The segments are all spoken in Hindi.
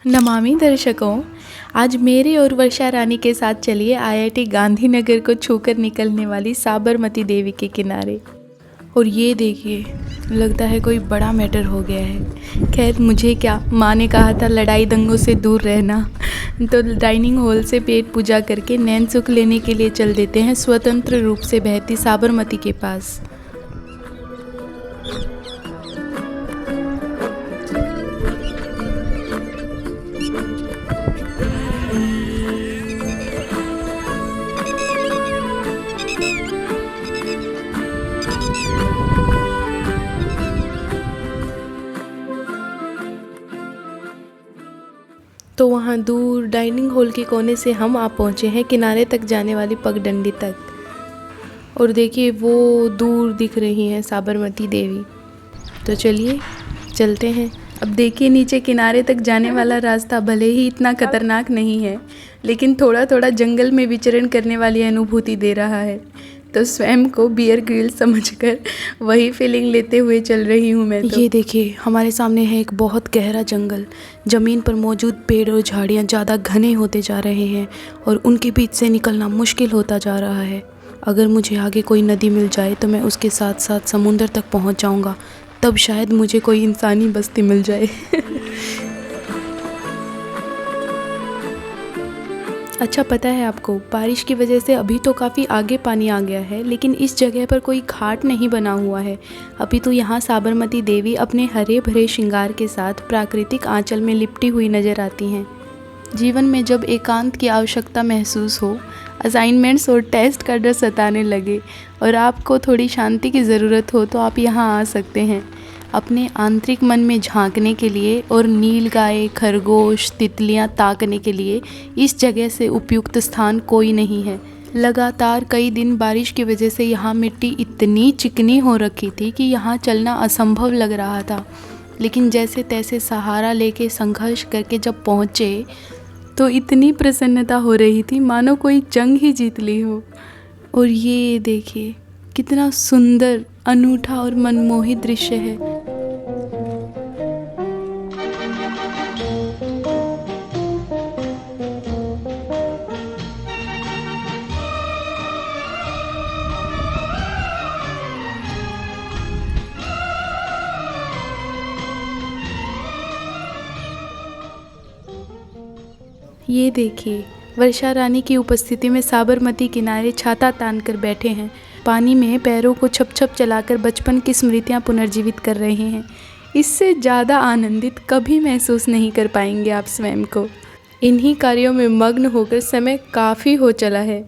नमामि दर्शकों, आज मेरे और वर्षा रानी के साथ चलिए आईआईटी गांधीनगर को छूकर निकलने वाली साबरमती देवी के किनारे। और ये देखिए, लगता है कोई बड़ा मैटर हो गया है। खैर मुझे क्या, माँ ने कहा था लड़ाई दंगों से दूर रहना, तो डाइनिंग हॉल से पेट पूजा करके नैन सुख लेने के लिए चल देते हैं स्वतंत्र रूप से बहती साबरमती के पास। तो वहाँ दूर डाइनिंग हॉल के कोने से हम आ पहुँचे हैं किनारे तक जाने वाली पगडंडी तक। और देखिए वो दूर दिख रही हैं साबरमती देवी। तो चलिए चलते हैं। अब देखिए नीचे किनारे तक जाने वाला रास्ता भले ही इतना खतरनाक नहीं है, लेकिन थोड़ा थोड़ा जंगल में विचरण करने वाली अनुभूति दे रहा है। तो स्वयं को बियर ग्रिल समझकर वही फीलिंग लेते हुए चल रही हूँ मैं तो। ये देखिए हमारे सामने है एक बहुत गहरा जंगल। ज़मीन पर मौजूद पेड़ और झाड़ियाँ ज़्यादा घने होते जा रहे हैं और उनके बीच से निकलना मुश्किल होता जा रहा है। अगर मुझे आगे कोई नदी मिल जाए तो मैं उसके साथ साथ समुंदर तक पहुँच जाऊँगा, तब शायद मुझे कोई इंसानी बस्ती मिल जाए। अच्छा पता है आपको, बारिश की वजह से अभी तो काफ़ी आगे पानी आ गया है, लेकिन इस जगह पर कोई घाट नहीं बना हुआ है। अभी तो यहाँ साबरमती देवी अपने हरे भरे श्रृंगार के साथ प्राकृतिक आंचल में लिपटी हुई नजर आती हैं। जीवन में जब एकांत की आवश्यकता महसूस हो, असाइनमेंट्स और टेस्ट का डर सताने लगे और आपको थोड़ी शांति की ज़रूरत हो, तो आप यहाँ आ सकते हैं अपने आंतरिक मन में झांकने के लिए। और नीलगाय, खरगोश, तितलियां ताकने के लिए इस जगह से उपयुक्त स्थान कोई नहीं है। लगातार कई दिन बारिश की वजह से यहाँ मिट्टी इतनी चिकनी हो रखी थी कि यहाँ चलना असंभव लग रहा था, लेकिन जैसे तैसे सहारा लेके संघर्ष करके जब पहुँचे तो इतनी प्रसन्नता हो रही थी मानो कोई जंग ही जीत ली हो। और ये देखिए कितना सुंदर, अनूठा और मनमोही दृश्य है। ये देखिए वर्षा रानी की उपस्थिति में साबरमती किनारे छाता तान कर बैठे हैं, पानी में पैरों को छप छप चलाकर बचपन की स्मृतियां पुनर्जीवित कर रहे हैं। इससे ज़्यादा आनंदित कभी महसूस नहीं कर पाएंगे आप स्वयं को। इन्हीं कार्यों में मग्न होकर समय काफ़ी हो चला है।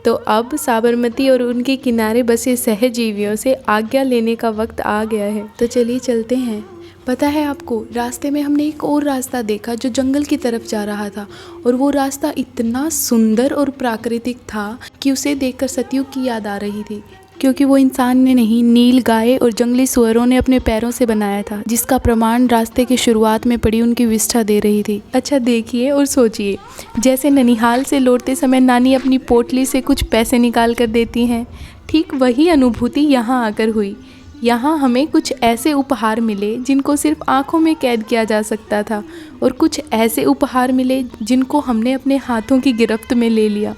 तो अब साबरमती और उनके किनारे बसे सहजीवियों से आज्ञा लेने का वक्त आ गया है। तो चलिए चलते हैं। पता है आपको, रास्ते में हमने एक और रास्ता देखा जो जंगल की तरफ जा रहा था, और वो रास्ता इतना सुंदर और प्राकृतिक था कि उसे देखकर सतयुग की याद आ रही थी, क्योंकि वो इंसान ने नहीं, नील गाय और जंगली सुअरों ने अपने पैरों से बनाया था, जिसका प्रमाण रास्ते की शुरुआत में पड़ी उनकी विष्ठा दे रही थी। अच्छा देखिए और सोचिए, जैसे ननिहाल से लौटते समय नानी अपनी पोटली से कुछ पैसे निकाल कर देती हैं, ठीक वही अनुभूति यहाँ आकर हुई। यहाँ हमें कुछ ऐसे उपहार मिले जिनको सिर्फ आँखों में कैद किया जा सकता था, और कुछ ऐसे उपहार मिले जिनको हमने अपने हाथों की गिरफ्त में ले लिया।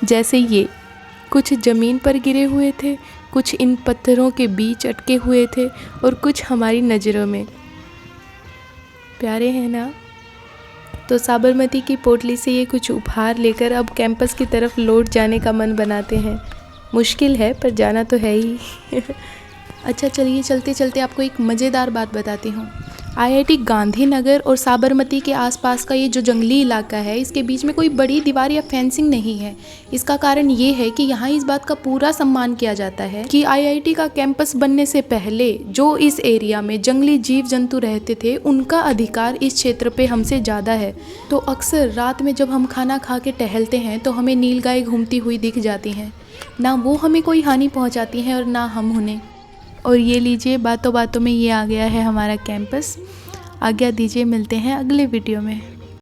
जैसे ये कुछ ज़मीन पर गिरे हुए थे, कुछ इन पत्थरों के बीच अटके हुए थे, और कुछ हमारी नज़रों में। प्यारे हैं ना? तो साबरमती की पोटली से ये कुछ उपहार लेकर अब कैंपस की तरफ लौट जाने का मन बनाते हैं। मुश्किल है पर जाना तो है ही। अच्छा चलिए चलते चलते आपको एक मज़ेदार बात बताती हूँ। आईआईटी गांधीनगर और साबरमती के आसपास का ये जो जंगली इलाका है, इसके बीच में कोई बड़ी दीवार या फेंसिंग नहीं है। इसका कारण ये है कि यहाँ इस बात का पूरा सम्मान किया जाता है कि आईआईटी का कैंपस बनने से पहले जो इस एरिया में जंगली जीव जंतु रहते थे, उनका अधिकार इस क्षेत्र पे हमसे ज़्यादा है। तो अक्सर रात में जब हम खाना खा के टहलते हैं तो हमें नीलगाय घूमती हुई दिख जाती हैं। ना वो हमें कोई हानि पहुँचाती हैं और ना हम उन्हें। और ये लीजिए, बातों बातों में ये आ गया है हमारा कैंपस। आज्ञा दीजिए, मिलते हैं अगले वीडियो में।